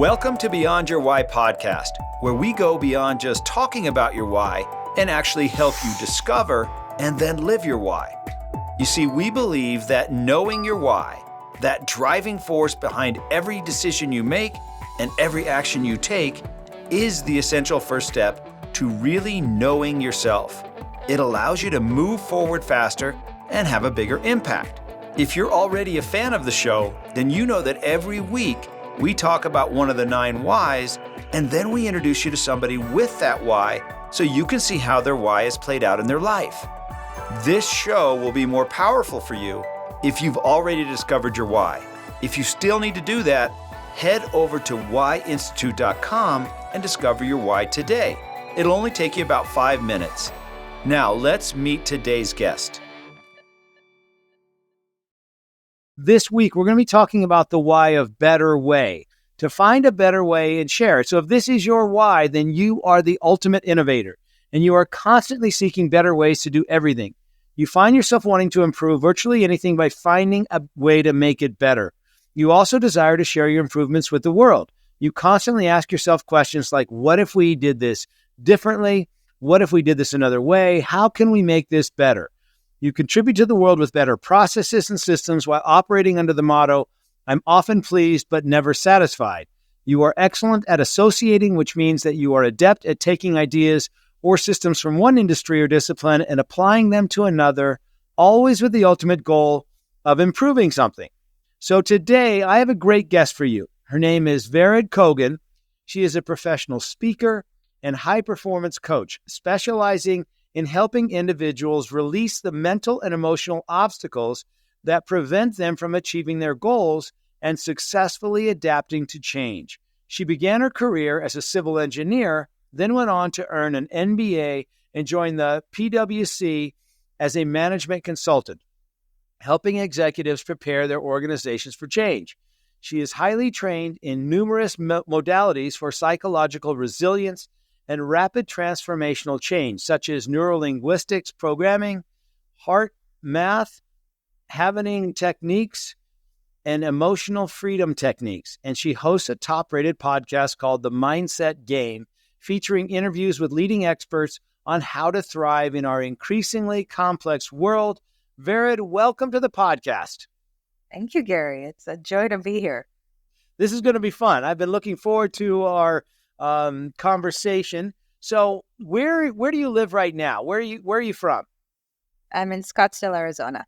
Welcome to Beyond Your Why podcast, where we go beyond just talking about your why and actually help you discover and then live your why. You see, we believe that knowing your why, that driving force behind every decision you make and every action you take, is the essential first step to really knowing yourself. It allows you to move forward faster and have a bigger impact. If you're already a fan of the show, then you know that every week we talk about one of the 9 whys, and then we introduce you to somebody with that why so you can see how their why is played out in their life. This show will be more powerful for you if you've already discovered your why. If you still need to do that, head over to whyinstitute.com and discover your why today. It'll only take you about 5 minutes. Now, let's meet today's guest. This week, we're going to be talking about the why of better way, to find a better way and share it. So if this is your why, then you are the ultimate innovator, and you are constantly seeking better ways to do everything. You find yourself wanting to improve virtually anything by finding a way to make it better. You also desire to share your improvements with the world. You constantly ask yourself questions like, what if we did this differently? What if we did this another way? How can we make this better? You contribute to the world with better processes and systems while operating under the motto, I'm often pleased but never satisfied. You are excellent at associating, which means that you are adept at taking ideas or systems from one industry or discipline and applying them to another, always with the ultimate goal of improving something. So today, I have a great guest for you. Her name is Kogan. She is a professional speaker and high-performance coach, specializing in helping individuals release the mental and emotional obstacles that prevent them from achieving their goals and successfully adapting to change. She began her career as a civil engineer, then went on to earn an MBA and join the PwC as a management consultant, helping executives prepare their organizations for change. She is highly trained in numerous modalities for psychological resilience and rapid transformational change, such as neuro-linguistics programming, heart math, happening techniques, and emotional freedom techniques. And she hosts a top-rated podcast called The Mindset Game, featuring interviews with leading experts on how to thrive in our increasingly complex world. Vered, welcome to the podcast. Thank you, Gary. It's a joy to be here. This is going to be fun. I've been looking forward to our conversation. So where do you live right now? Where are you from? I'm in Scottsdale, Arizona.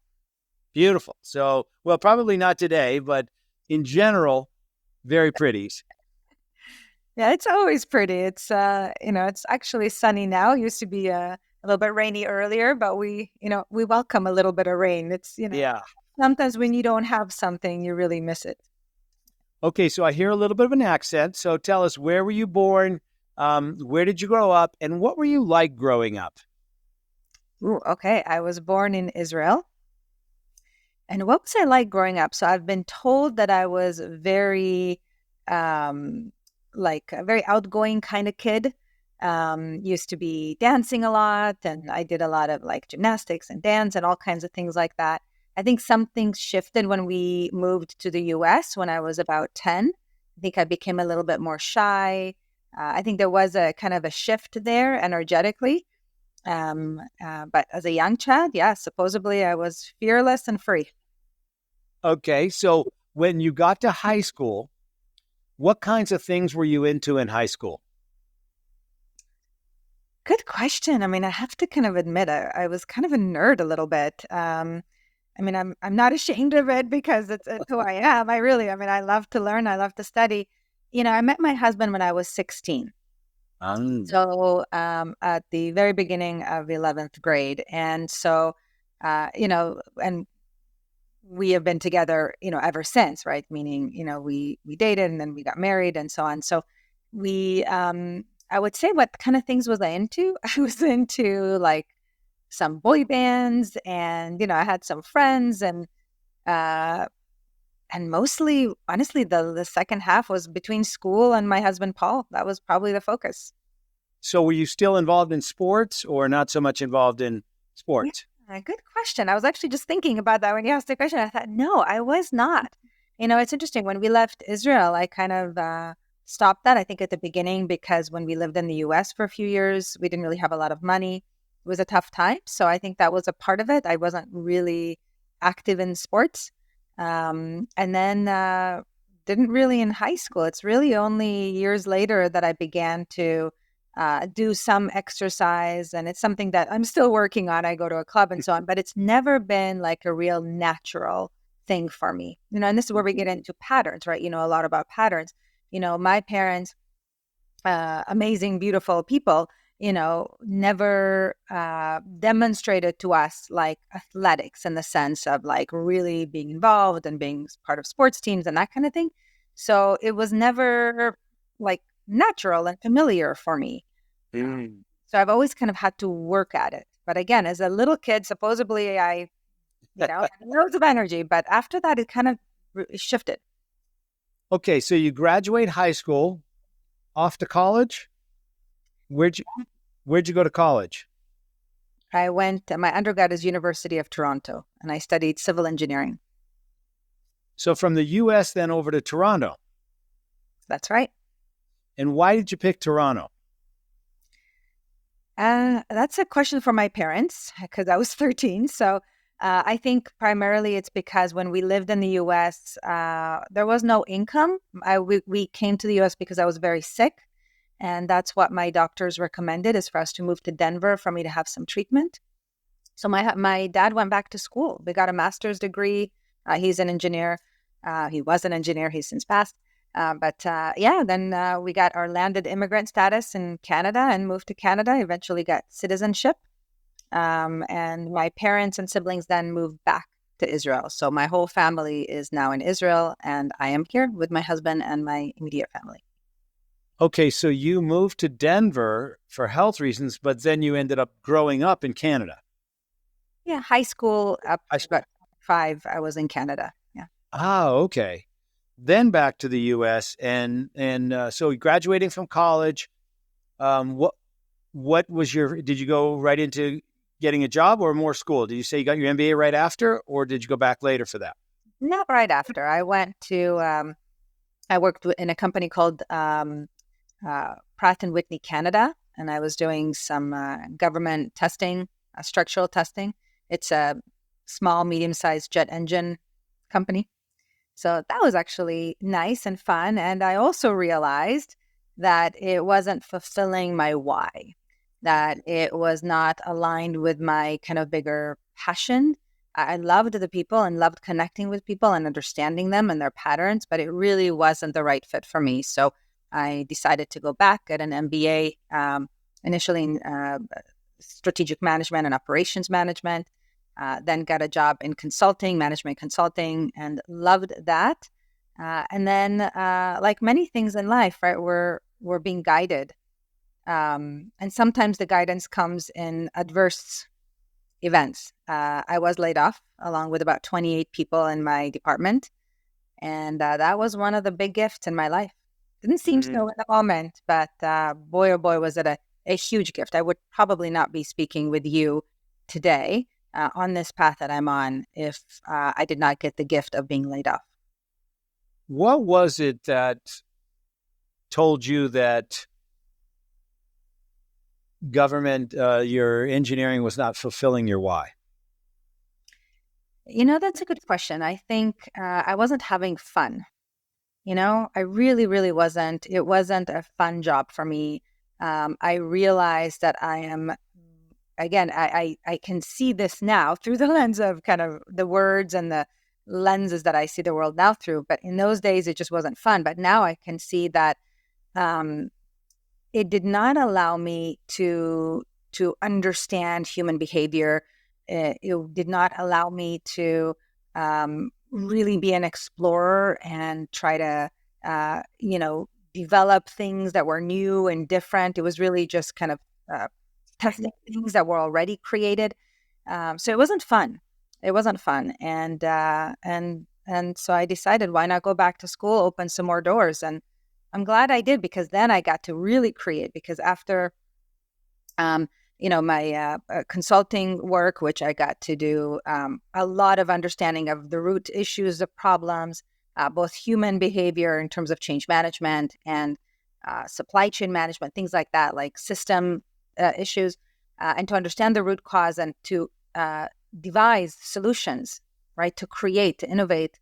Beautiful. So, well, probably not today, but in general, very pretty. Yeah, it's always pretty. It's it's actually sunny now. It used to be a little bit rainy earlier, but we welcome a little bit of rain. It's Yeah. Sometimes when you don't have something, you really miss it. Okay, so I hear a little bit of an accent. So tell us, where were you born? Where did you grow up? And what were you like growing up? Ooh, okay. I was born in Israel. And what was I like growing up? So I've been told that I was very, like a very outgoing kind of kid. Used to be dancing a lot, and I did a lot of like gymnastics and dance and all kinds of things like that. I think something shifted when we moved to the U.S. when I was about 10. I think I became a little bit more shy. I think there was a kind of a shift there energetically. But as a young child, yeah, supposedly I was fearless and free. Okay, so when you got to high school, what kinds of things were you into in high school? Good question. I mean, I have to kind of admit, I was kind of a nerd a little bit. I'm not ashamed of it because it's who I am. I love to learn. I love to study. I met my husband when I was 16. So at the very beginning of 11th grade. And so, and we have been together, ever since, right? Meaning, we dated and then we got married and so on. So we, I would say what kind of things was I into? I was into like some boy bands and, I had some friends and mostly, honestly, the second half was between school and my husband, Paul. That was probably the focus. So were you still involved in sports or not so much involved in sports? Yeah, good question. I was actually just thinking about that when you asked the question. I thought, no, I was not. It's interesting. When we left Israel, I kind of stopped that, I think, at the beginning, because when we lived in the US for a few years, we didn't really have a lot of money. It was a tough time. So I think that was a part of it. I wasn't really active in sports. And then didn't really in high school. It's really only years later that I began to do some exercise. And it's something that I'm still working on. I go to a club and so on, but it's never been like a real natural thing for me. And this is where we get into patterns, right? A lot about patterns. My parents, amazing, beautiful people, never demonstrated to us like athletics in the sense of like really being involved and being part of sports teams and that kind of thing. So it was never like natural and familiar for me. So I've always kind of had to work at it. But again, as a little kid, supposedly I, had loads of energy. But after that, it kind of shifted. Okay, so you graduate high school, off to college. Where'd you go to college? I went, my undergrad is University of Toronto, and I studied civil engineering. So from the U.S. then over to Toronto. That's right. And why did you pick Toronto? That's a question for my parents, because I was 13. So I think primarily it's because when we lived in the U.S., there was no income. We came to the U.S. because I was very sick. And that's what my doctors recommended, is for us to move to Denver for me to have some treatment. So my dad went back to school. We got a master's degree. He's an engineer. He was an engineer. He's since passed. Then we got our landed immigrant status in Canada and moved to Canada, eventually got citizenship. And my parents and siblings then moved back to Israel. So my whole family is now in Israel, and I am here with my husband and my immediate family. Okay, so you moved to Denver for health reasons, but then you ended up growing up in Canada. Yeah, high school up to about 5, I was in Canada. Yeah. Ah, okay. Then back to the U.S. and so graduating from college, what was did you go right into getting a job or more school? Did you say you got your MBA right after, or did you go back later for that? Not right after. I went to, I worked in a company called Pratt & Whitney Canada, and I was doing some government testing, structural testing. It's a small, medium-sized jet engine company. So that was actually nice and fun. And I also realized that it wasn't fulfilling my why, that it was not aligned with my kind of bigger passion. I loved the people and loved connecting with people and understanding them and their patterns, but it really wasn't the right fit for me. So I decided to go back, get an MBA, initially in strategic management and operations management, then got a job in consulting, management consulting, and loved that. And then, like many things in life, right, we're being guided. And sometimes the guidance comes in adverse events. I was laid off along with about 28 people in my department. And that was one of the big gifts in my life. Didn't seem so at the moment, but boy, oh boy, was it a huge gift. I would probably not be speaking with you today on this path that I'm on if I did not get the gift of being laid off. What was it that told you that government, your engineering was not fulfilling your why? That's a good question. I think I wasn't having fun. I really, really wasn't. It wasn't a fun job for me. I realized that I am, again, I can see this now through the lens of kind of the words and the lenses that I see the world now through. But in those days, it just wasn't fun. But now I can see that it did not allow me to understand human behavior. It did not allow me to really be an explorer and try to, develop things that were new and different. It was really just kind of testing things that were already created. So it wasn't fun. It wasn't fun. And so I decided, why not go back to school, open some more doors? And I'm glad I did, because then I got to really create, because after my consulting work, which I got to do a lot of understanding of the root issues of problems, both human behavior in terms of change management and supply chain management, things like that, like system issues, and to understand the root cause and to devise solutions, right? To create, to innovate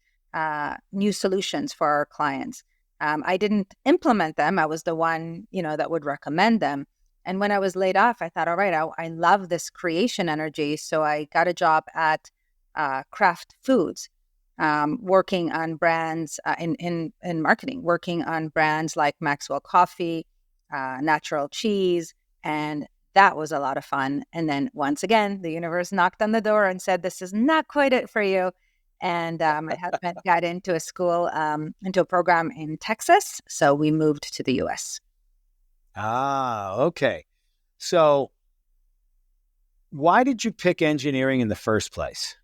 new solutions for our clients. I didn't implement them. I was the one, that would recommend them. And when I was laid off, I thought, all right, I love this creation energy. So I got a job at Kraft Foods, working on brands in marketing, working on brands like Maxwell Coffee, Natural Cheese, and that was a lot of fun. And then once again, the universe knocked on the door and said, this is not quite it for you. And my husband got into into a program in Texas. So we moved to the U.S. Ah, okay. So why did you pick engineering in the first place?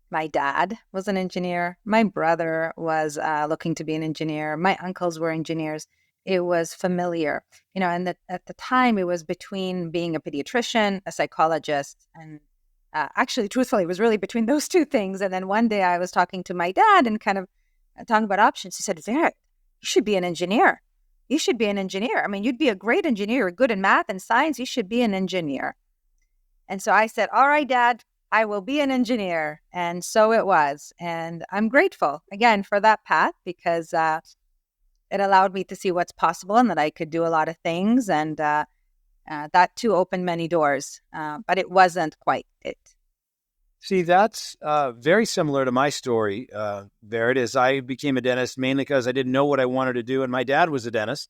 My dad was an engineer. My brother was looking to be an engineer. My uncles were engineers. It was familiar, and at the time it was between being a pediatrician, a psychologist, and actually, truthfully, it was really between those two things. And then one day I was talking to my dad and kind of talking about options. He said, Vera, you should be an engineer. You should be an engineer. I mean, you'd be a great engineer. You're good in math and science. You should be an engineer. And so I said, all right, Dad, I will be an engineer. And so it was. And I'm grateful, again, for that path because it allowed me to see what's possible and that I could do a lot of things. And that, too, opened many doors. But it wasn't quite it. See, that's very similar to my story, Vera. It is. I became a dentist mainly because I didn't know what I wanted to do. And my dad was a dentist.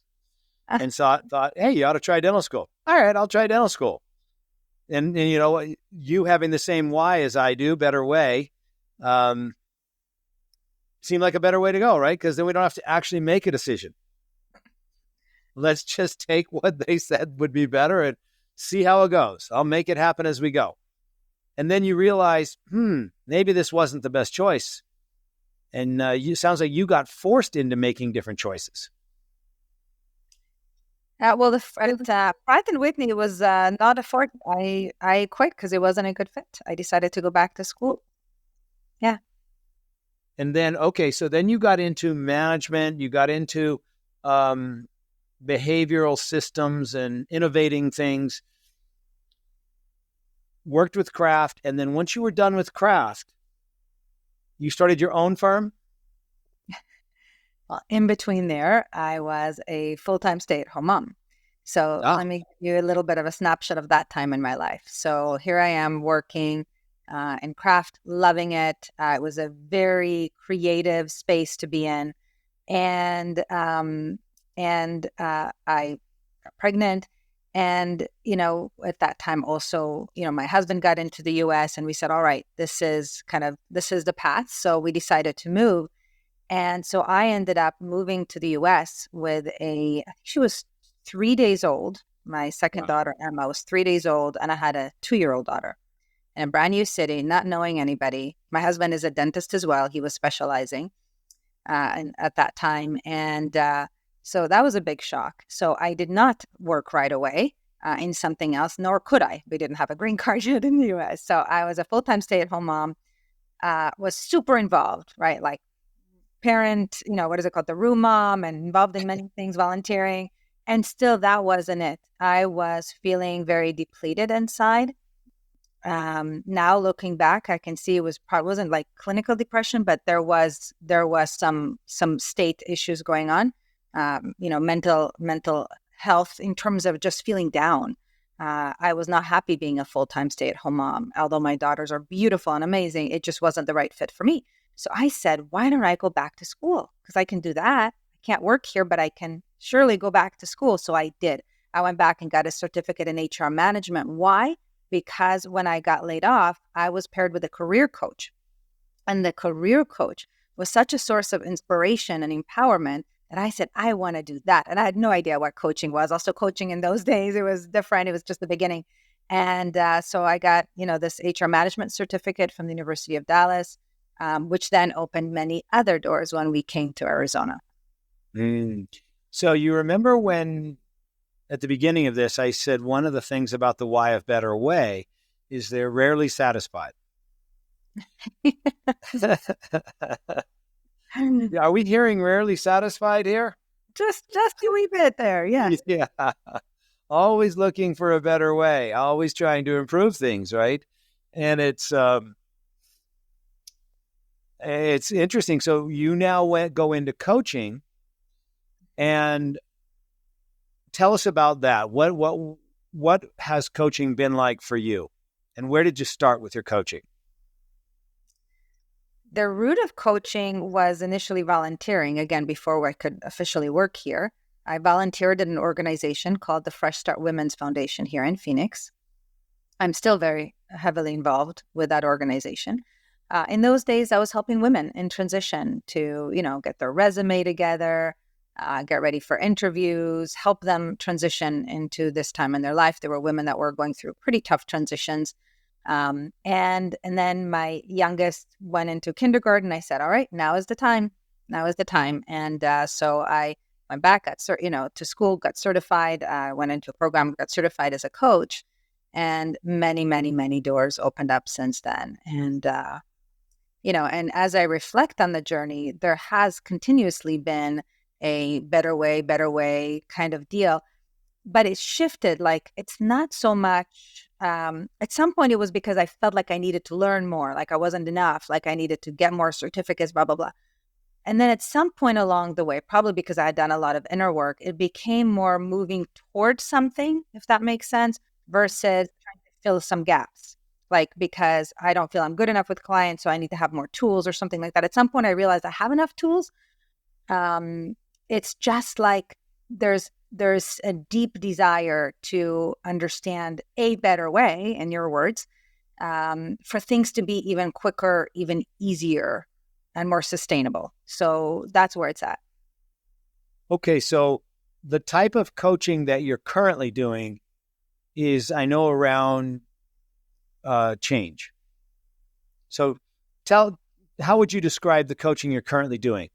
And so I thought, hey, you ought to try dental school. All right, I'll try dental school. And you having the same why as I do, better way, seemed like a better way to go, right? Because then we don't have to actually make a decision. Let's just take what they said would be better and see how it goes. I'll make it happen as we go. And then you realize, maybe this wasn't the best choice. And sounds like you got forced into making different choices. Well, Pratt and Whitney was not a fork. I quit because it wasn't a good fit. I decided to go back to school. Yeah. And then, okay, so then you got into management, you got into behavioral systems and innovating things, worked with Kraft. And then once you were done with Kraft, you started your own firm? Well, in between there, I was a full-time stay-at-home mom. So let me give you a little bit of a snapshot of that time in my life. So here I am working in Kraft, loving it. It was a very creative space to be in. And I got pregnant. And, at that time also, my husband got into the U.S. and we said, all right, this is the path. So we decided to move. And so I ended up moving to the U.S. with I think she was 3 days old. My second daughter, Emma, was 3 days old, and I had a 2-year-old daughter in a brand new city, not knowing anybody. My husband is a dentist as well. He was specializing at that time. And so that was a big shock. So I did not work right away in something else, nor could I. We didn't have a green card yet in the U.S. So I was a full-time stay-at-home mom, was super involved, right? Like, parent, what is it called? The room mom, and involved in many things, volunteering. And still that wasn't it. I was feeling very depleted inside. Now looking back, I can see it wasn't like clinical depression, but there was some state issues going on, mental health in terms of just feeling down. I was not happy being a full-time stay-at-home mom. Although my daughters are beautiful and amazing, it just wasn't the right fit for me. So I said, why don't I go back to school? Because I can do that. I can't work here, but I can surely go back to school. So I did. I went back and got a certificate in HR management. Why? Because when I got laid off, I was paired with a career coach. And the career coach was such a source of inspiration and empowerment that I said, I want to do that. And I had no idea what coaching was. Also, coaching in those days, it was different. It was just the beginning. And so I got, this HR management certificate from the University of Dallas, which then opened many other doors when we came to Arizona. So you remember when, at the beginning of this, I said one of the things about the why of better way is they're rarely satisfied. Are we hearing rarely satisfied here? Just a wee bit there, yes. Yeah. Always looking for a better way, always trying to improve things, right? And it's interesting. So you now go into coaching, and tell us about that. What has coaching been like for you, and where did you start with your coaching? The root of coaching was initially volunteering, again, before I could officially work here. I volunteered at an organization called the Fresh Start Women's Foundation here in Phoenix. I'm still very heavily involved with that organization. In those days, I was helping women in transition to, get their resume together, get ready for interviews, help them transition into this time in their life. There were women that were going through pretty tough transitions. And then my youngest went into kindergarten. I said, all right, now is the time. Now is the time. And so I went back, to school, got certified, went into a program, got certified as a coach. And many, many, many doors opened up since then. And, and as I reflect on the journey, there has continuously been a better way kind of deal. But it shifted. Like, it's not so much, at some point it was because I felt like I needed to learn more, like I wasn't enough, like I needed to get more certificates, blah, blah, blah. And then at some point along the way, probably because I had done a lot of inner work, it became more moving towards something, if that makes sense, versus trying to fill some gaps. Like, because I don't feel I'm good enough with clients, so I need to have more tools or something like that. At some point I realized I have enough tools. It's just like there's a deep desire to understand a better way, in your words, for things to be even quicker, even easier, and more sustainable. So that's where it's at. Okay, so the type of coaching that you're currently doing is, I know, around change. So how would you describe the coaching you're currently doing?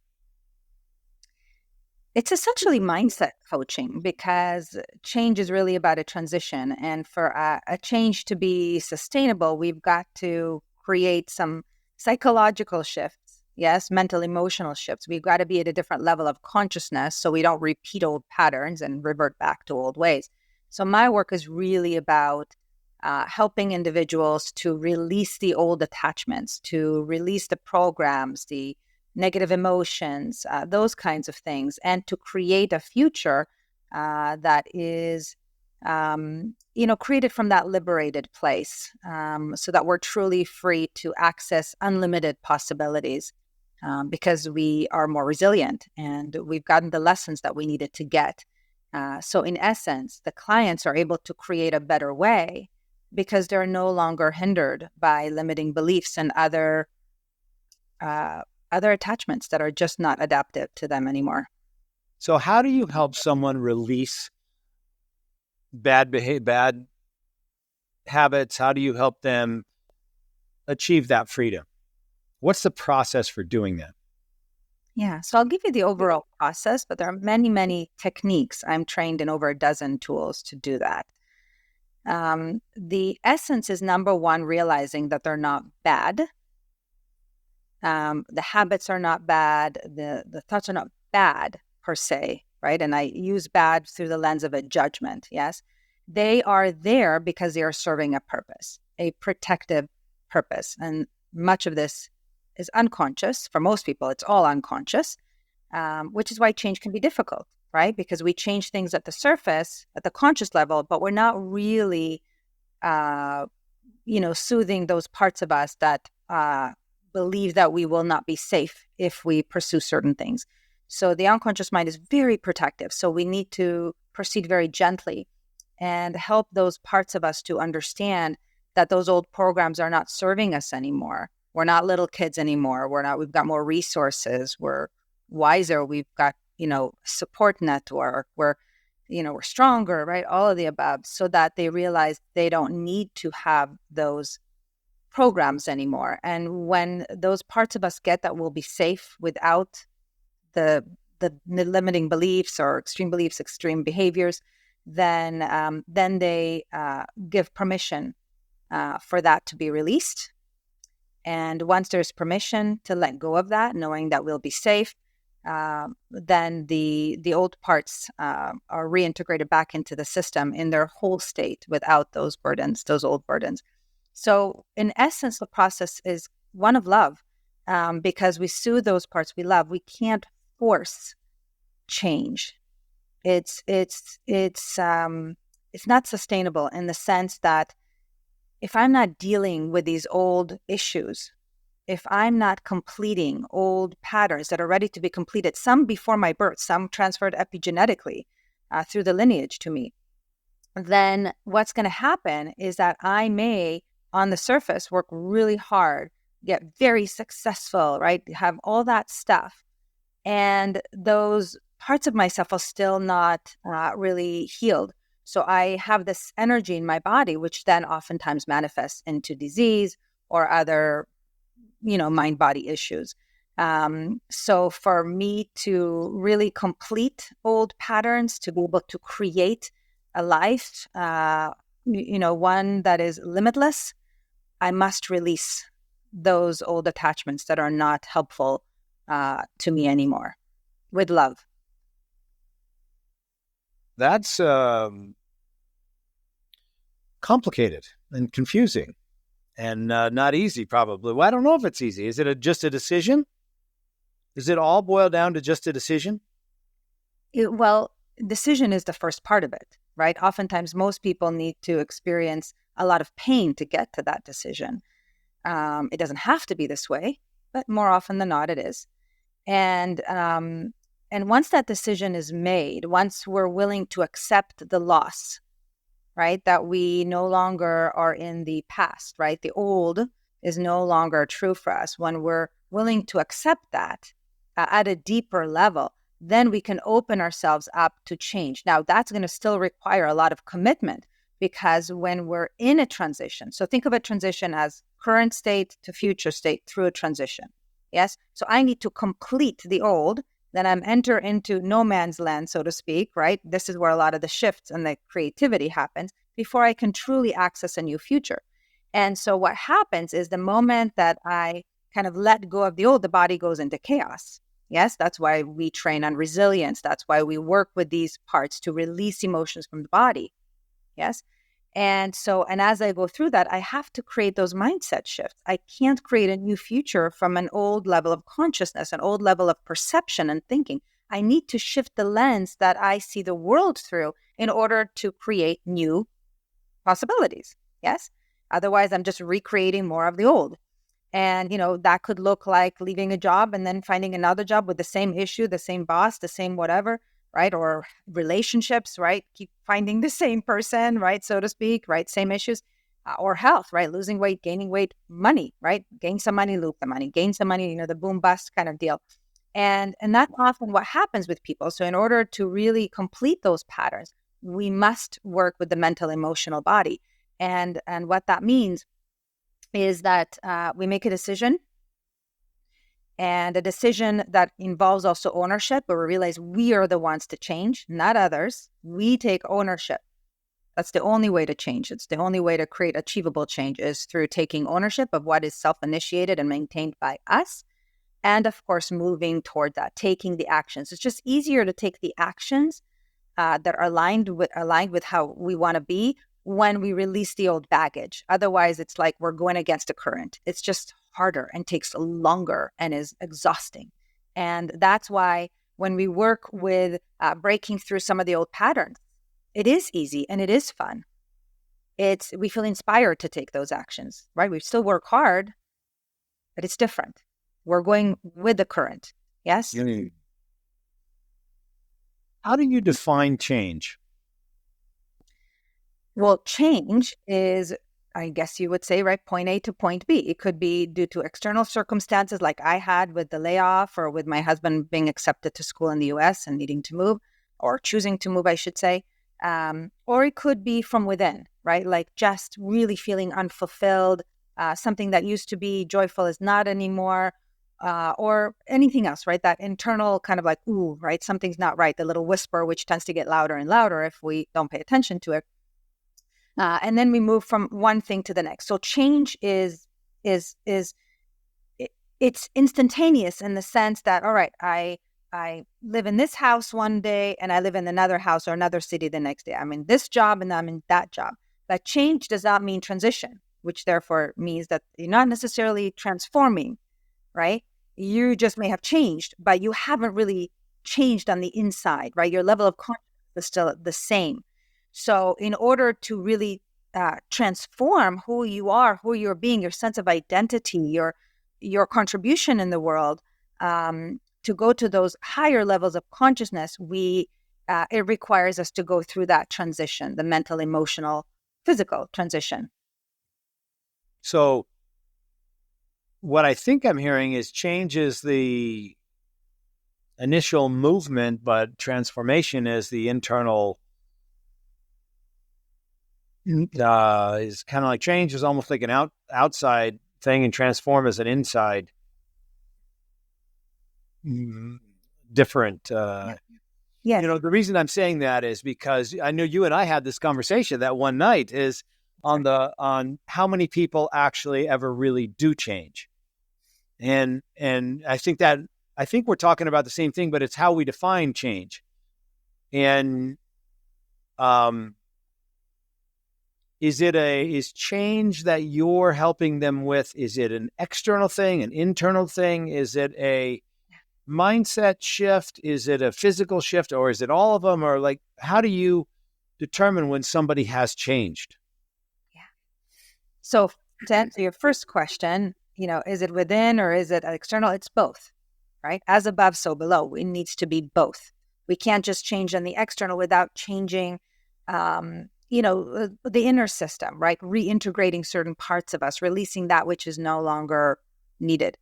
It's essentially mindset coaching, because change is really about a transition. And for a change to be sustainable, we've got to create some psychological shifts. Yes, mental, emotional shifts. We've got to be at a different level of consciousness so we don't repeat old patterns and revert back to old ways. So my work is really about helping individuals to release the old attachments, to release the programs, the negative emotions, those kinds of things, and to create a future that is, created from that liberated place, so that we're truly free to access unlimited possibilities, because we are more resilient and we've gotten the lessons that we needed to get. So in essence, the clients are able to create a better way because they're no longer hindered by limiting beliefs and other attachments that are just not adaptive to them anymore. So how do you help someone release bad habits? How do you help them achieve that freedom? What's the process for doing that? Yeah, so I'll give you the overall process, but there are many, many techniques. I'm trained in over a dozen tools to do that. The essence is, number one, realizing that they're not bad. The habits are not bad. The thoughts are not bad per se, right? And I use bad through the lens of a judgment, yes? They are there because they are serving a purpose, a protective purpose. And much of this is unconscious. For most people, it's all unconscious, which is why change can be difficult, right? Because we change things at the surface, at the conscious level, but we're not really, soothing those parts of us that believe that we will not be safe if we pursue certain things. So the unconscious mind is very protective. So we need to proceed very gently and help those parts of us to understand that those old programs are not serving us anymore. We're not little kids anymore. We've got more resources. We're wiser. We've got, support network. We're stronger, right? All of the above, so that they realize they don't need to have those programs anymore. And when those parts of us get that we'll be safe without the limiting beliefs or extreme beliefs, extreme behaviors, then they give permission for that to be released. And once there's permission to let go of that, knowing that we'll be safe, then the old parts are reintegrated back into the system in their whole state without those burdens, those old burdens. So in essence, the process is one of love, because we soothe those parts we love. We can't force change. It's not sustainable in the sense that if I'm not dealing with these old issues, if I'm not completing old patterns that are ready to be completed, some before my birth, some transferred epigenetically through the lineage to me, then what's going to happen is that I may, on the surface, work really hard, get very successful, right? Have all that stuff. And those parts of myself are still not really healed. So I have this energy in my body, which then oftentimes manifests into disease or other, mind-body issues. So for me to really complete old patterns, to be able to create a life, one that is limitless, I must release those old attachments that are not helpful to me anymore, with love. That's complicated and confusing and not easy, probably. Well, I don't know if it's easy. Is it just a decision? Does it all boil down to just a decision? Decision is the first part of it, right? Oftentimes, most people need to experience a lot of pain to get to that decision. It doesn't have to be this way, but more often than not, it is. And once that decision is made, once we're willing to accept the loss, right, that we no longer are in the past, right? The old is no longer true for us. When we're willing to accept that at a deeper level, then we can open ourselves up to change. Now, that's going to still require a lot of commitment, because when we're in a transition, so think of a transition as current state to future state through a transition. Yes. So I need to complete the old, then I'm enter into no man's land, so to speak, right? This is where a lot of the shifts and the creativity happens before I can truly access a new future. And so what happens is the moment that I kind of let go of the old, the body goes into chaos. Yes, that's why we train on resilience. That's why we work with these parts to release emotions from the body. Yes. And as I go through that, I have to create those mindset shifts. I can't create a new future from an old level of consciousness, an old level of perception and thinking. I need to shift the lens that I see the world through in order to create new possibilities. Yes. Otherwise, I'm just recreating more of the old. And, that could look like leaving a job and then finding another job with the same issue, the same boss, the same whatever, right? Or relationships, right? Keep finding the same person, right? So to speak, right? Same issues. Or health, right? Losing weight, gaining weight, money, right? Gain some money, lose the money, gain some money, the boom bust kind of deal. And that's often what happens with people. So in order to really complete those patterns, we must work with the mental, emotional body. And what that means is that we make a decision, and a decision that involves also ownership, but we realize we are the ones to change, not others. We take ownership. That's the only way to change. It's the only way to create achievable change is through taking ownership of what is self-initiated and maintained by us. And of course, moving toward that, taking the actions. It's just easier to take the actions that are aligned with how we want to be when we release the old baggage. Otherwise, it's like we're going against the current. It's just harder and takes longer and is exhausting. And that's why when we work with breaking through some of the old patterns, it is easy and it is fun. We feel inspired to take those actions, right? We still work hard, but it's different. We're going with the current. Yes. How do you define change? Well, change is, I guess you would say, right, point A to point B. It could be due to external circumstances like I had with the layoff, or with my husband being accepted to school in the US and needing to move, or choosing to move, I should say. Or it could be from within, right? Like just really feeling unfulfilled. Something that used to be joyful is not anymore. Or anything else, right? That internal kind of like, ooh, right? Something's not right. The little whisper, which tends to get louder and louder if we don't pay attention to it. And then we move from one thing to the next. So change is it's instantaneous in the sense that, all right, I live in this house one day and I live in another house or another city the next day. I'm in this job and I'm in that job. But change does not mean transition, which therefore means that you're not necessarily transforming, right? You just may have changed, but you haven't really changed on the inside, right? Your level of consciousness is still the same. So in order to really transform who you are, who you're being, your sense of identity, your contribution in the world, to go to those higher levels of consciousness, it requires us to go through that transition, the mental, emotional, physical transition. So what I think I'm hearing is change is the initial movement, but transformation is the internal. Is kind of like change is almost like an outside thing, and transform is an inside different. Yes. The reason I'm saying that is because I know you and I had this conversation that one night is on how many people actually ever really do change. And I think we're talking about the same thing, but it's how we define change. And is change that you're helping them with, is it an external thing, an internal thing? Is it a mindset shift? Is it a physical shift, or is it all of them? Or like, how do you determine when somebody has changed? Yeah. So to answer your first question, is it within or is it external? It's both, right? As above, so below. It needs to be both. We can't just change on the external without changing, the inner system, right? Reintegrating certain parts of us, releasing that which is no longer needed.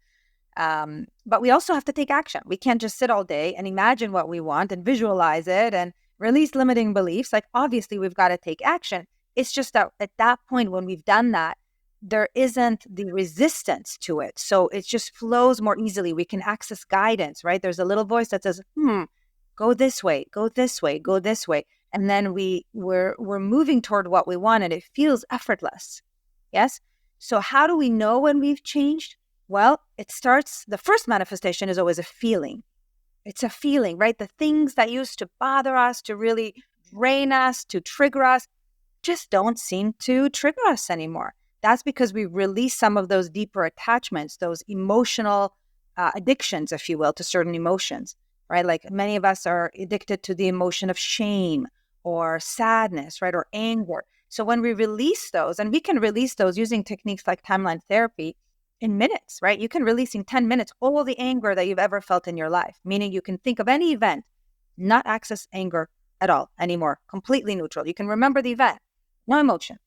But we also have to take action. We can't just sit all day and imagine what we want and visualize it and release limiting beliefs. Like, obviously, we've got to take action. It's just that at that point, when we've done that, there isn't the resistance to it. So it just flows more easily. We can access guidance, right? There's a little voice that says, go this way, go this way, go this way. And then we're moving toward what we want, and it feels effortless. Yes? So how do we know when we've changed? Well, the first manifestation is always a feeling. It's a feeling, right? The things that used to bother us, to really drain us, to trigger us, just don't seem to trigger us anymore. That's because we release some of those deeper attachments, those emotional addictions, if you will, to certain emotions, right? Like many of us are addicted to the emotion of shame or sadness, right? Or anger. So when we release those, and we can release those using techniques like timeline therapy in minutes, right? You can release in 10 minutes all the anger that you've ever felt in your life, meaning you can think of any event, not access anger at all anymore, completely neutral. You can remember the event, no emotion,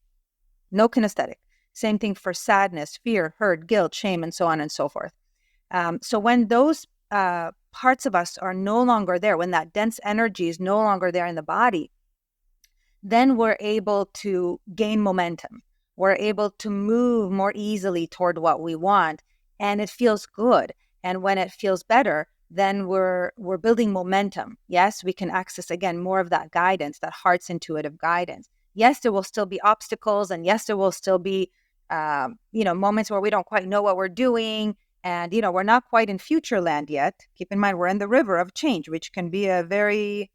no kinesthetic. Same thing for sadness, fear, hurt, guilt, shame, and so on and so forth. So when those parts of us are no longer there, when that dense energy is no longer there in the body, then we're able to gain momentum. We're able to move more easily toward what we want, and it feels good. And when it feels better, then we're building momentum. Yes, we can access, again, more of that guidance, that heart's intuitive guidance. Yes, there will still be obstacles, and yes, there will still be moments where we don't quite know what we're doing, and we're not quite in future land yet. Keep in mind, we're in the river of change, which can be a very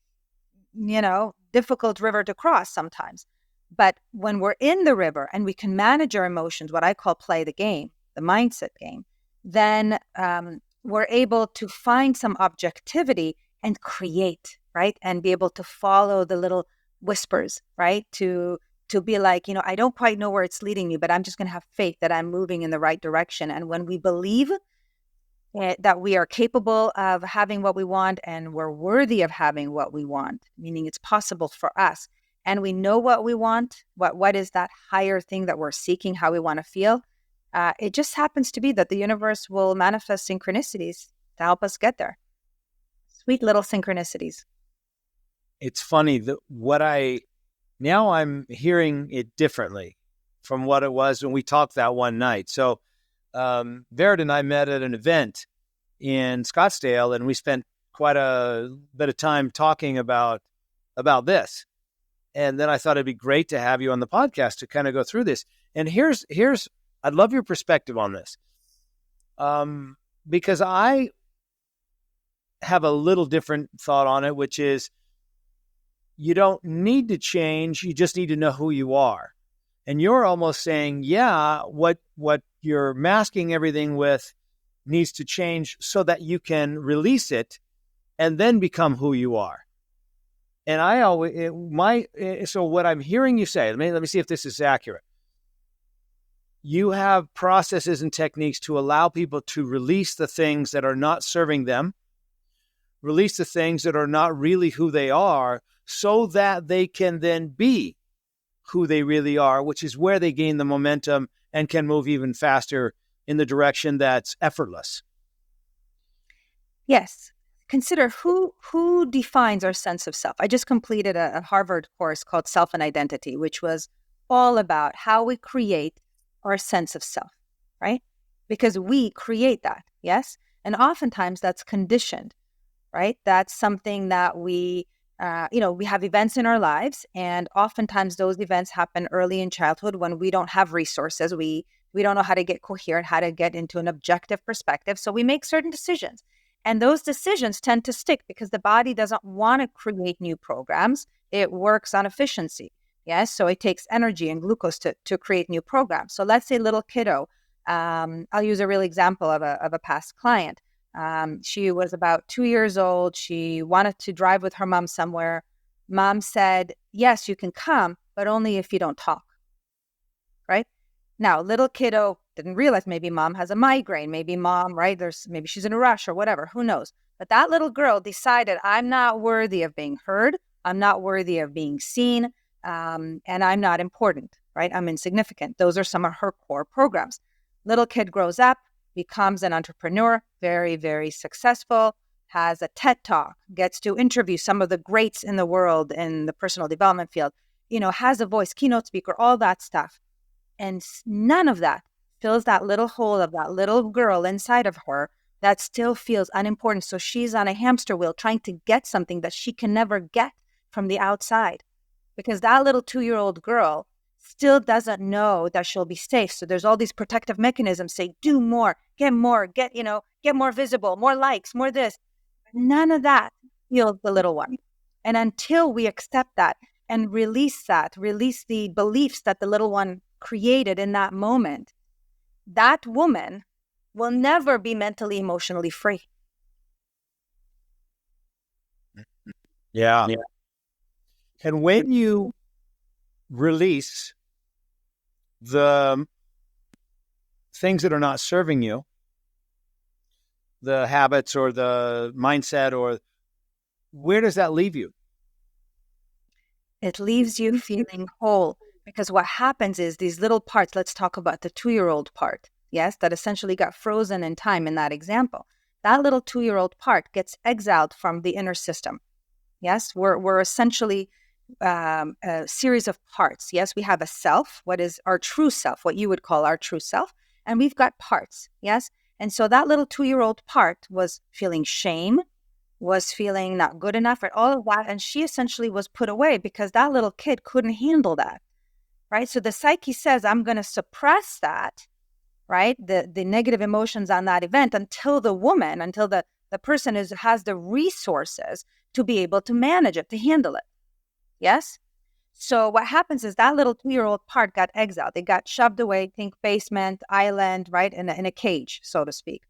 difficult river to cross sometimes. But when we're in the river and we can manage our emotions, what I call play the game, the mindset game, then we're able to find some objectivity and create, right? And be able to follow the little whispers, right? To be like, I don't quite know where it's leading me, but I'm just going to have faith that I'm moving in the right direction. And when we believe that we are capable of having what we want and we're worthy of having what we want, meaning it's possible for us, and we know what we want, what is that higher thing that we're seeking, how we want to feel, it just happens to be that the universe will manifest synchronicities to help us get there. Sweet little synchronicities. It's funny that now I'm hearing it differently from what it was when we talked that one night. So Vered and I met at an event in Scottsdale, and we spent quite a bit of time talking about this. And then I thought it'd be great to have you on the podcast to kind of go through this. And here's I'd love your perspective on this. because I have a little different thought on it, which is you don't need to change. You just need to know who you are. And you're almost saying, yeah, what you're masking everything with needs to change so that you can release it and then become who you are. And so what I'm hearing you say, let me see if this is accurate. You have processes and techniques to allow people to release the things that are not serving them, release the things that are not really who they are, so that they can then be who they really are, which is where they gain the momentum and can move even faster in the direction that's effortless. Yes. Consider who defines our sense of self. I just completed a Harvard course called Self and Identity, which was all about how we create our sense of self, right? Because we create that, yes? And oftentimes that's conditioned, right? That's something that we have events in our lives, and oftentimes those events happen early in childhood when we don't have resources. We don't know how to get coherent, how to get into an objective perspective. So we make certain decisions. And those decisions tend to stick because the body doesn't want to create new programs. It works on efficiency. Yes. So it takes energy and glucose to create new programs. So let's say little kiddo. I'll use a real example of a past client. She was about 2 years old. She wanted to drive with her mom somewhere. Mom said, yes, you can come, but only if you don't talk. Right? Now, little kiddo didn't realize maybe mom has a migraine, maybe mom, right? Maybe she's in a rush or whatever, who knows? But that little girl decided, I'm not worthy of being heard. I'm not worthy of being seen. And I'm not important, right? I'm insignificant. Those are some of her core programs. Little kid grows up, becomes an entrepreneur, very, very successful, has a TED Talk, gets to interview some of the greats in the world in the personal development field, has a voice, keynote speaker, all that stuff. And none of that fills that little hole of that little girl inside of her that still feels unimportant. So she's on a hamster wheel trying to get something that she can never get from the outside, because that little 2-year-old girl still doesn't know that she'll be safe. So there's all these protective mechanisms say, do more, get more visible, more likes, more this. None of that heals the little one. And until we accept that and release the beliefs that the little one created in that moment, that woman will never be mentally, emotionally free. Yeah. And when you release the things that are not serving you, the habits or the mindset, or where does that leave you? It leaves you feeling whole, because what happens is these little parts, let's talk about the 2-year-old part, yes, that essentially got frozen in time in that example. That little 2-year-old part gets exiled from the inner system. Yes, we're essentially a series of parts. Yes, we have a self, what is our true self, what you would call our true self, and we've got parts. Yes, and so that little 2-year-old part was feeling shame, was feeling not good enough, or all of that, and she essentially was put away because that little kid couldn't handle that, right? So the psyche says, I'm going to suppress that, right? The negative emotions on that event until the person has the resources to be able to manage it, to handle it. Yes? So what happens is that little 2-year-old part got exiled. It got shoved away, think basement, island, right? In a cage, so to speak.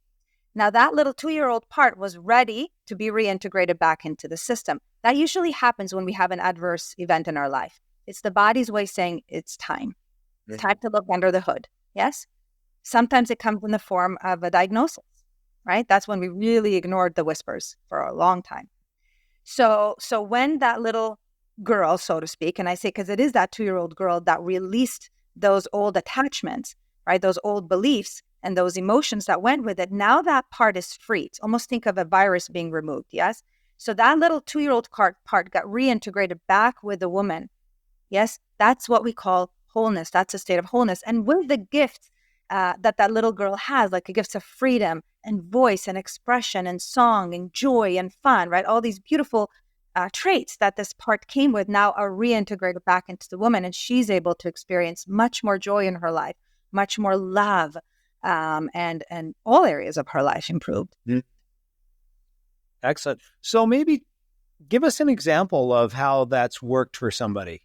Now that little 2-year-old part was ready to be reintegrated back into the system. That usually happens when we have an adverse event in our life. It's the body's way saying it's time. It's time to look under the hood. Yes? Sometimes it comes in the form of a diagnosis, right? That's when we really ignored the whispers for a long time. So when that little girl, so to speak, and I say because it is that 2-year-old girl that released those old attachments, right? Those old beliefs and those emotions that went with it, now that part is free. It's almost think of a virus being removed, yes? So that little 2-year-old part got reintegrated back with the woman. Yes, that's what we call wholeness. That's a state of wholeness. And with the gifts that little girl has, like the gifts of freedom and voice and expression and song and joy and fun, right? All these beautiful traits that this part came with now are reintegrated back into the woman, and she's able to experience much more joy in her life, much more love, and all areas of her life improved. Excellent. So maybe give us an example of how that's worked for somebody.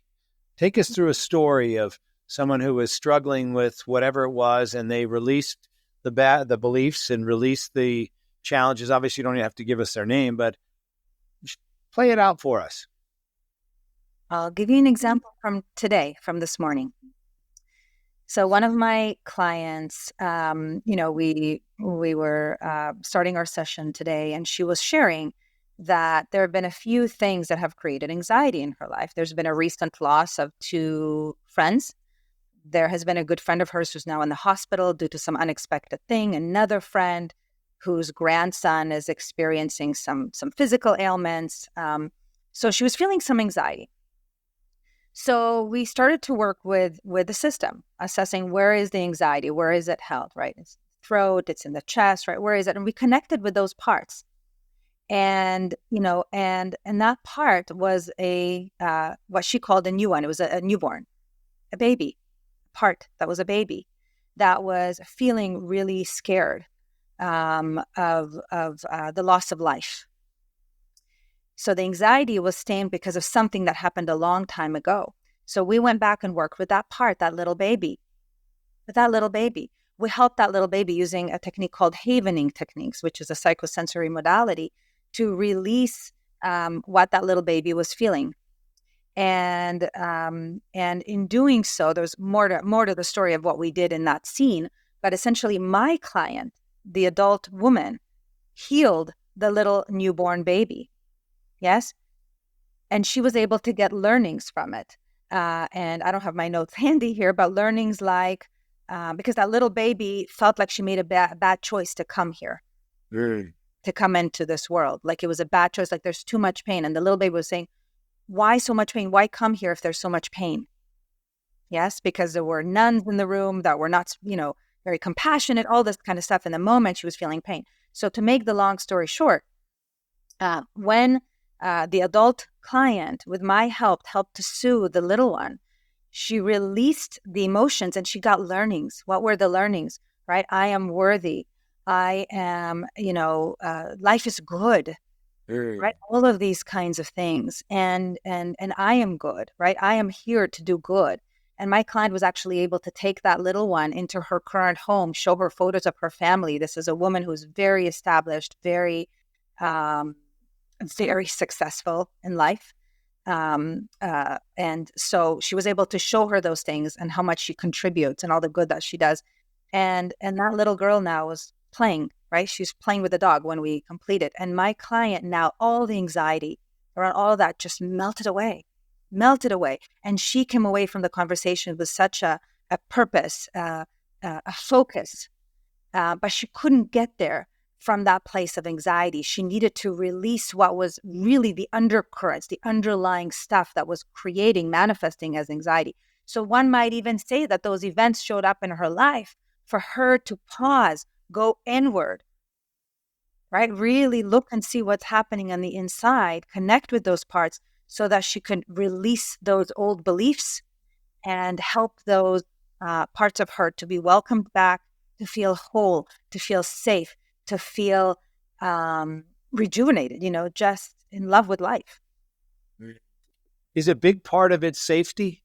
Take us through a story of someone who was struggling with whatever it was, and they released the beliefs and released the challenges. Obviously, you don't have to give us their name, but play it out for us. I'll give you an example from today, from this morning. So one of my clients, we were starting our session today, and she was sharing that there have been a few things that have created anxiety in her life. There's been a recent loss of 2 friends. There has been a good friend of hers who's now in the hospital due to some unexpected thing. Another friend whose grandson is experiencing some physical ailments. So she was feeling some anxiety. So we started to work with the system, assessing where is the anxiety, where is it held, right? It's throat, it's in the chest, right? Where is it? And we connected with those parts. And, and that part was what she called a new one. It was a newborn, a baby part that was a baby that was feeling really scared of the loss of life. So the anxiety was stemming because of something that happened a long time ago. So we went back and worked with that part, that little baby. With that little baby, we helped that little baby using a technique called havening techniques, which is a psychosensory modality, to release what that little baby was feeling. And in doing so, there's more to the story of what we did in that scene. But essentially, my client, the adult woman, healed the little newborn baby. Yes. And she was able to get learnings from it. And I don't have my notes handy here, but learnings like, because that little baby felt like she made a bad choice to come here, to come into this world. Like it was a bad choice, like there's too much pain. And the little baby was saying, why so much pain? Why come here if there's so much pain? Yes, because there were nuns in the room that were not, very compassionate, all this kind of stuff. In the moment, she was feeling pain. So to make the long story short, when the adult client, with my help, helped to soothe the little one, she released the emotions and she got learnings. What were the learnings, right? I am worthy. I am, life is good, right? All of these kinds of things. And I am good, right? I am here to do good. And my client was actually able to take that little one into her current home, show her photos of her family. This is a woman who's very established, very successful in life. And so she was able to show her those things and how much she contributes and all the good that she does. And that little girl now was playing, right? She's playing with the dog when we completed. And my client now, all the anxiety around all of that just melted away. And she came away from the conversation with such a purpose, a focus, but she couldn't get there from that place of anxiety. She needed to release what was really the undercurrents, the underlying stuff that was manifesting as anxiety. So one might even say that those events showed up in her life for her to pause, go inward, right? Really look and see what's happening on the inside, connect with those parts so that she could release those old beliefs and help those parts of her to be welcomed back, to feel whole, to feel safe, to feel rejuvenated, just in love with life. Is a big part of it safety?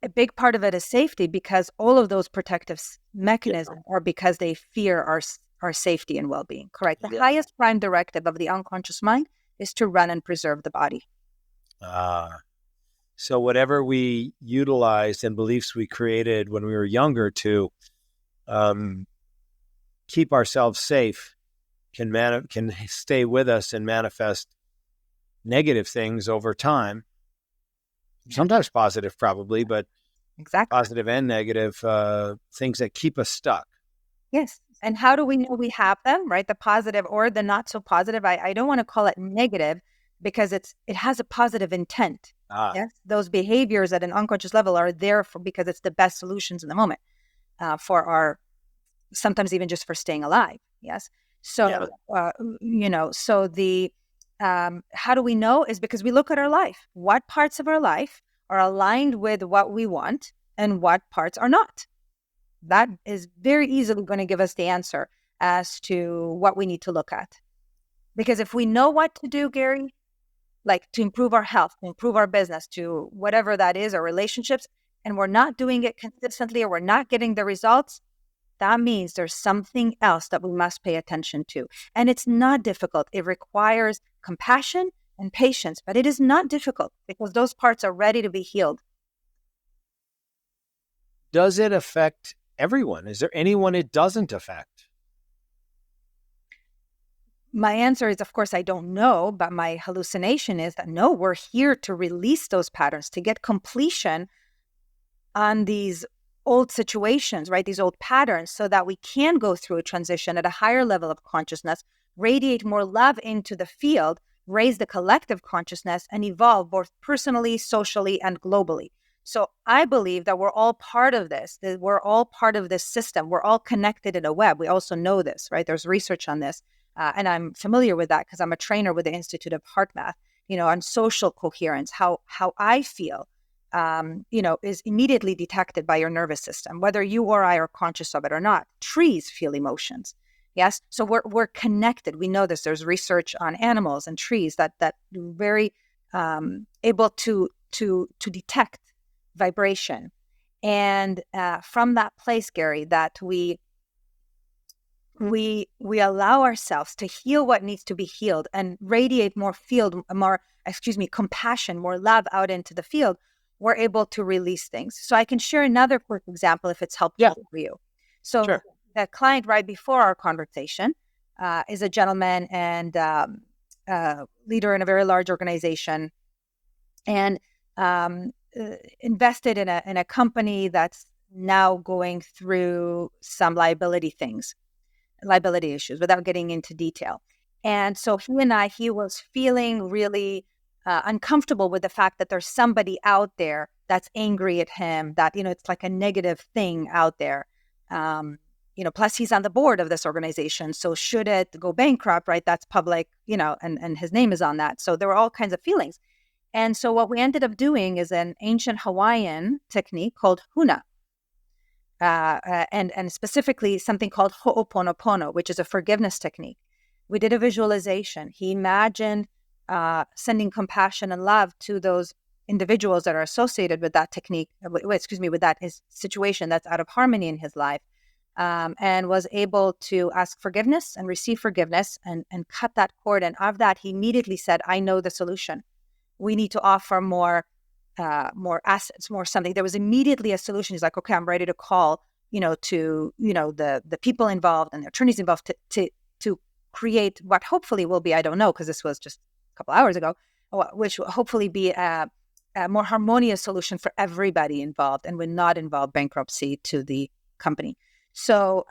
A big part of it is safety because all of those protective mechanisms are because they fear our safety and well-being. Correct. The highest prime directive of the unconscious mind is to run and preserve the body. So whatever we utilized and beliefs we created when we were younger to keep ourselves safe can stay with us and manifest negative things over time. Sometimes positive, probably, but exactly positive and negative things that keep us stuck. Yes. And how do we know we have them, right? The positive or the not so positive. I don't want to call it negative because it has a positive intent. Yes. Those behaviors at an unconscious level are there because it's the best solutions in the moment for our, sometimes even just for staying alive. Yes. So, so the, how do we know is because we look at our life. What parts of our life are aligned with what we want and what parts are not? That is very easily going to give us the answer as to what we need to look at. Because if we know what to do, Gary, like to improve our health, to improve our business, to whatever that is, our relationships, and we're not doing it consistently or we're not getting the results, that means there's something else that we must pay attention to. And it's not difficult. It requires compassion and patience, but it is not difficult because those parts are ready to be healed. Does it affect everyone? Is there anyone it doesn't affect? My answer is, of course, I don't know, but my hallucination is that no, we're here to release those patterns, to get completion on these old situations, right? These old patterns, so that we can go through a transition at a higher level of consciousness, radiate more love into the field, raise the collective consciousness, and evolve both personally, socially, and globally. So I believe that we're all part of this, that we're all part of this system. We're all connected in a web. We also know this, right? There's research on this. And I'm familiar with that because I'm a trainer with the Institute of Heart Math, on social coherence, how I feel, is immediately detected by your nervous system, whether you or I are conscious of it or not. Trees feel emotions. Yes. So we're connected. We know this. There's research on animals and trees that very able to detect vibration. And from that place, Gary, that we allow ourselves to heal what needs to be healed and radiate more compassion, more love out into the field, we're able to release things. So I can share another quick example if it's helpful for you. So Sure. The client right before our conversation is a gentleman and leader in a very large organization, and invested in a company that's now going through some liability issues without getting into detail. And so he was feeling really uncomfortable with the fact that there's somebody out there that's angry at him, that, it's like a negative thing out there. Plus he's on the board of this organization. So should it go bankrupt, right? That's public, and his name is on that. So there were all kinds of feelings. And so what we ended up doing is an ancient Hawaiian technique called huna. And specifically something called ho'oponopono, which is a forgiveness technique. We did a visualization. He imagined sending compassion and love to those individuals that are associated with that technique, with that situation that's out of harmony in his life, and was able to ask forgiveness and receive forgiveness and cut that cord. And of that, he immediately said, I know the solution. We need to offer more assets, more something. There was immediately a solution. He's like, okay, I'm ready to call, to, the people involved and the attorneys involved to create what hopefully will be, I don't know, because this was just a couple hours ago, which will hopefully be a more harmonious solution for everybody involved and would not involve bankruptcy to the company. So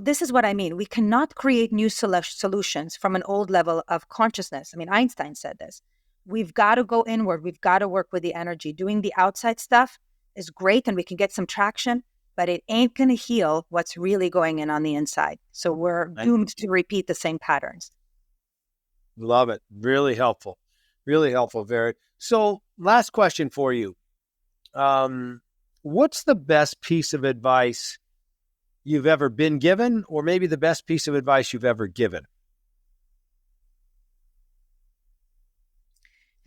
this is what I mean. We cannot create new solutions from an old level of consciousness. I mean, Einstein said this. We've got to go inward. We've got to work with the energy. Doing the outside stuff is great and we can get some traction, but it ain't going to heal what's really going on the inside. So we're doomed to repeat the same patterns. Love it. Really helpful. Really helpful, Vered. So last question for you. What's the best piece of advice you've ever been given, or maybe the best piece of advice you've ever given?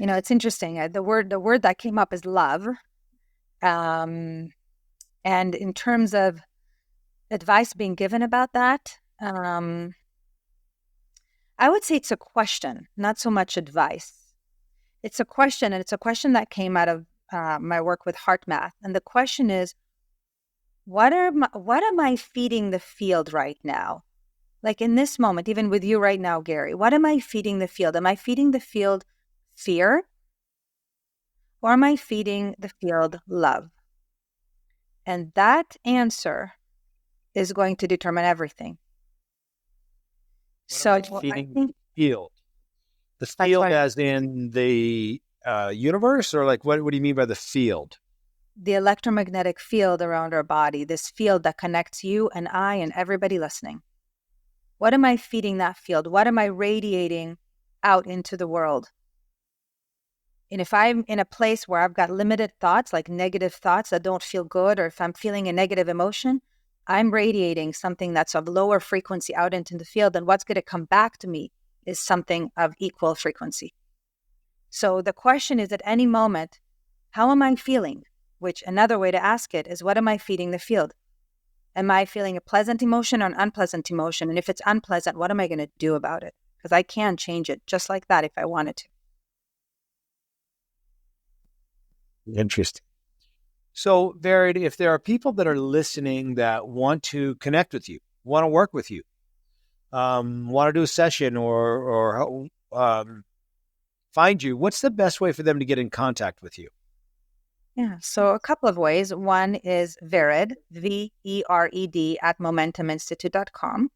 It's interesting. The word that came up is love. And in terms of advice being given about that, I would say it's a question, not so much advice. It's a question, and it's a question that came out of my work with heart math. And the question is, what am I feeding the field right now? Like in this moment, even with you right now, Gary, what am I feeding the field? Am I feeding the field fear? Or am I feeding the field love? And that answer is going to determine everything. So feeding the field. The field as in the universe, or like what do you mean by the field? The electromagnetic field around our body, this field that connects you and I and everybody listening. What am I feeding that field? What am I radiating out into the world? And if I'm in a place where I've got limited thoughts, like negative thoughts that don't feel good, or if I'm feeling a negative emotion, I'm radiating something that's of lower frequency out into the field. And what's going to come back to me is something of equal frequency. So the question is, at any moment, how am I feeling? Which another way to ask it is, what am I feeding the field? Am I feeling a pleasant emotion or an unpleasant emotion? And if it's unpleasant, what am I going to do about it? Because I can change it just like that if I wanted to. Interesting. So, Vered, if there are people that are listening that want to connect with you, want to work with you, want to do a session or find you, what's the best way for them to get in contact with you? Yeah, so a couple of ways. One is Vered, V-E-R-E-D, at momentuminstitute.com.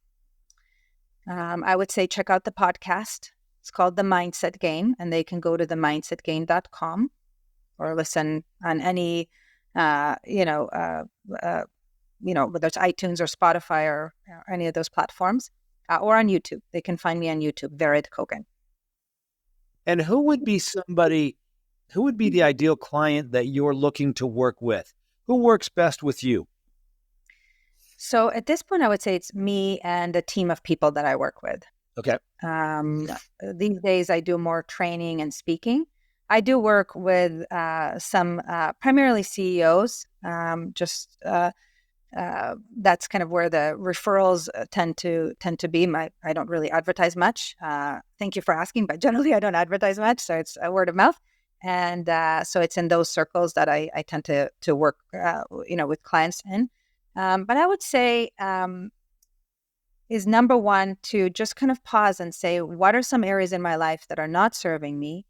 I would say check out the podcast. It's called The Mindset Game, and they can go to themindsetgame.com or listen on any, whether it's iTunes or Spotify or any of those platforms, or on YouTube. They can find me on YouTube, Vered Kogan. And who would be the ideal client that you're looking to work with? Who works best with you? So at this point, I would say it's me and a team of people that I work with. Okay. These days, I do more training and speaking. I do work with some primarily CEOs. That's kind of where the referrals tend to be. I don't really advertise much. Thank you for asking, but generally I don't advertise much, so it's a word of mouth. And so it's in those circles that I tend to work, with clients in. But I would say is number one to just kind of pause and say, what are some areas in my life that are not serving me?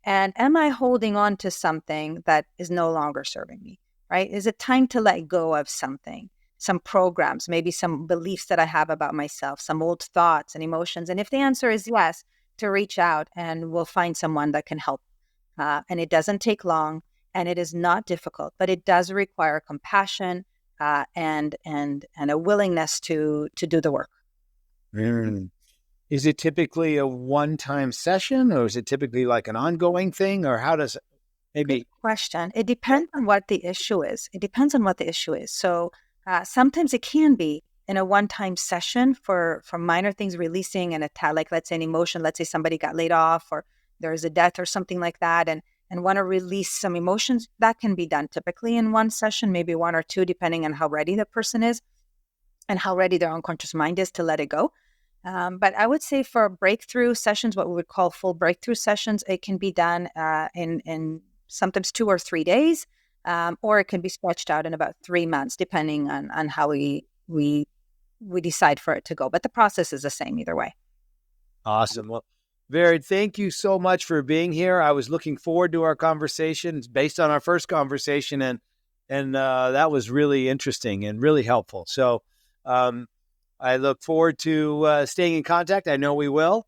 And am I holding on to something that is no longer serving me, right? Is it time to let go of something, some programs, maybe some beliefs that I have about myself, some old thoughts and emotions? And if the answer is yes, to reach out and we'll find someone that can help. And it doesn't take long and it is not difficult, but it does require compassion and a willingness to do the work. Mm. Is it typically a one-time session, or is it typically like an ongoing thing, or how does it maybe? Good question. It depends on what the issue is. So sometimes it can be in a one-time session for minor things, releasing an attack, like let's say an emotion, let's say somebody got laid off or there's a death or something like that, and want to release some emotions. That can be done typically in one session, maybe one or two, depending on how ready the person is and how ready their unconscious mind is to let it go. But I would say for breakthrough sessions, what we would call full breakthrough sessions, it can be done in sometimes 2 or 3 days, or it can be stretched out in about 3 months, depending on how we decide for it to go. But the process is the same either way. Awesome. Well, Vered, thank you so much for being here. I was looking forward to our conversation. It's based on our first conversation, and that was really interesting and really helpful. So I look forward to staying in contact. I know we will.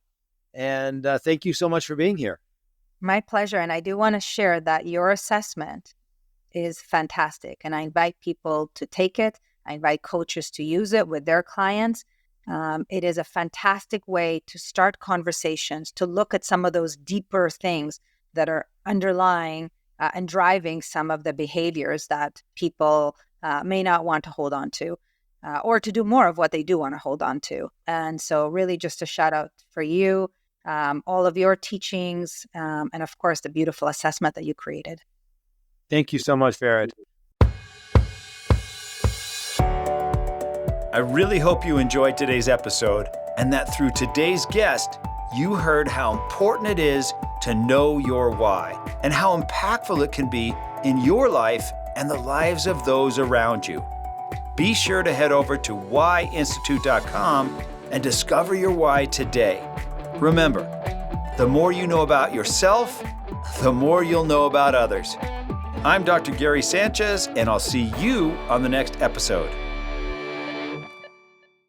And thank you so much for being here. My pleasure. And I do want to share that your assessment is fantastic. And I invite people to take it. I invite coaches to use it with their clients. It is a fantastic way to start conversations, to look at some of those deeper things that are underlying and driving some of the behaviors that people may not want to hold on to. Or to do more of what they do want to hold on to. And so really just a shout out for you, all of your teachings, and of course, the beautiful assessment that you created. Thank you so much, Vered. I really hope you enjoyed today's episode and that through today's guest, you heard how important it is to know your why and how impactful it can be in your life and the lives of those around you. Be sure to head over to whyinstitute.com and discover your why today. Remember, the more you know about yourself, the more you'll know about others. I'm Dr. Gary Sanchez, and I'll see you on the next episode.